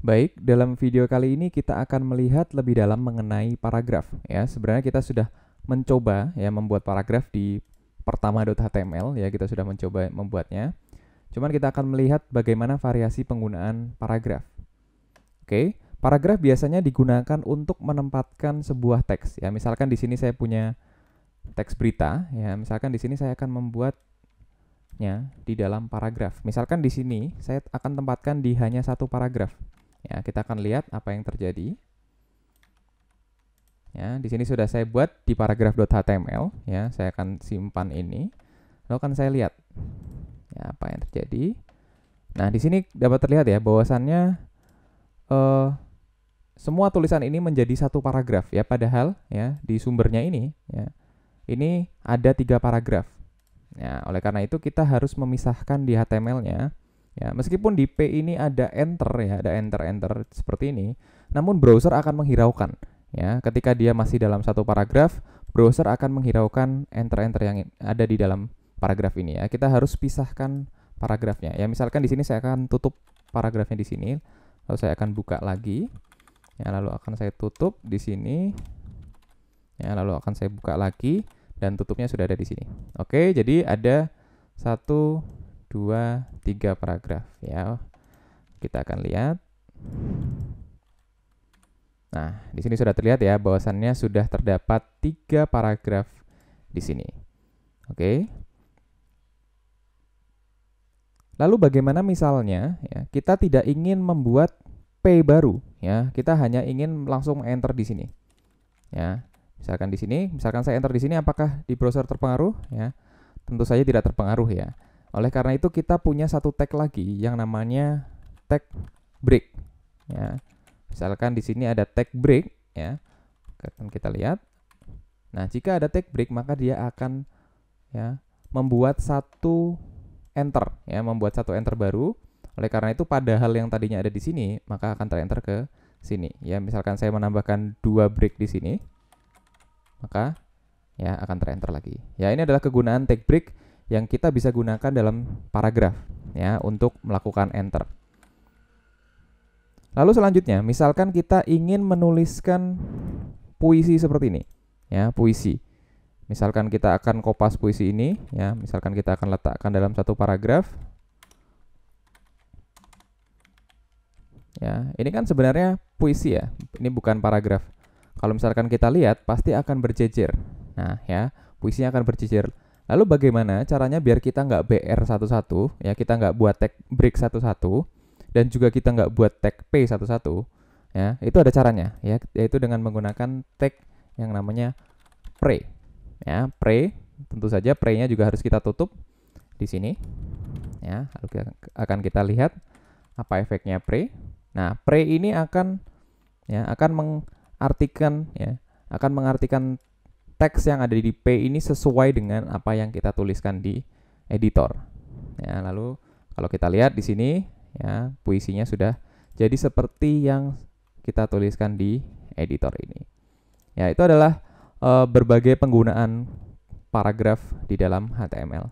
Baik, dalam video kali ini kita akan melihat lebih dalam mengenai paragraf ya. Sebenarnya kita sudah mencoba ya membuat paragraf di pertama.html ya, kita sudah mencoba membuatnya. Cuman kita akan melihat bagaimana variasi penggunaan paragraf. Oke, paragraf biasanya digunakan untuk menempatkan sebuah teks ya. Misalkan di sini saya punya teks berita ya, misalkan di sini saya akan membuatnya di dalam paragraf. Misalkan di sini saya akan tempatkan di hanya satu paragraf. Ya, kita akan lihat apa yang terjadi. Ya, di sini sudah saya buat di paragraf.html. Ya, saya akan simpan ini. Lalu akan saya lihat ya, apa yang terjadi. Nah, di sini dapat terlihat ya bahwasannya semua tulisan ini menjadi satu paragraf ya. Padahal ya di sumbernya ini ya, ini ada 3 paragraf. Ya, oleh karena itu kita harus memisahkan di HTML-nya. Ya, meskipun di P ini ada enter ya, ada enter seperti ini, namun browser akan menghiraukan. Ya, ketika dia masih dalam satu paragraf, browser akan menghiraukan enter yang ada di dalam paragraf ini ya. Kita harus pisahkan paragrafnya. Ya, misalkan di sini saya akan tutup paragrafnya di sini, lalu saya akan buka lagi. Ya, lalu akan saya tutup di sini. Ya, lalu akan saya buka lagi dan tutupnya sudah ada di sini. Oke, jadi ada 1 2, 3 paragraf ya. Kita akan lihat. Nah, di sini sudah terlihat ya bahwasannya sudah terdapat 3 paragraf di sini. Oke. Lalu bagaimana misalnya ya, kita tidak ingin membuat P baru ya. Kita hanya ingin langsung enter di sini. Ya. Misalkan di sini, misalkan saya enter di sini, apakah di browser terpengaruh ya? Tentu saja tidak terpengaruh ya. Oleh karena itu kita punya satu tag lagi yang namanya tag break ya. Misalkan di sini ada tag break ya. Kita lihat. Nah, jika ada tag break maka dia akan ya membuat satu enter ya, membuat satu enter baru. Oleh karena itu padahal yang tadinya ada di sini maka akan terenter ke sini ya. Misalkan saya menambahkan 2 break di sini, maka ya akan terenter lagi. Ya, ini adalah kegunaan tag break yang kita bisa gunakan dalam paragraf ya untuk melakukan enter. Lalu selanjutnya, misalkan kita ingin menuliskan puisi seperti ini ya, puisi. Misalkan kita akan kopas puisi ini ya, misalkan kita akan letakkan dalam satu paragraf. Ya, ini kan sebenarnya puisi ya. Ini bukan paragraf. Kalau misalkan kita lihat pasti akan berjejer. Nah, ya, puisinya akan berjejer. Lalu bagaimana caranya biar kita nggak BR satu-satu, ya kita nggak buat tag break satu-satu, dan juga kita nggak buat tag P satu-satu, ya itu ada caranya, ya yaitu dengan menggunakan tag yang namanya pre, ya pre. Tentu saja pre-nya juga harus kita tutup di sini, ya. Lalu akan kita lihat apa efeknya pre. Nah pre ini akan mengartikan teks yang ada di P ini sesuai dengan apa yang kita tuliskan di editor. Ya, lalu kalau kita lihat di sini ya puisinya sudah jadi seperti yang kita tuliskan di editor ini. Ya, itu adalah berbagai penggunaan paragraf di dalam HTML.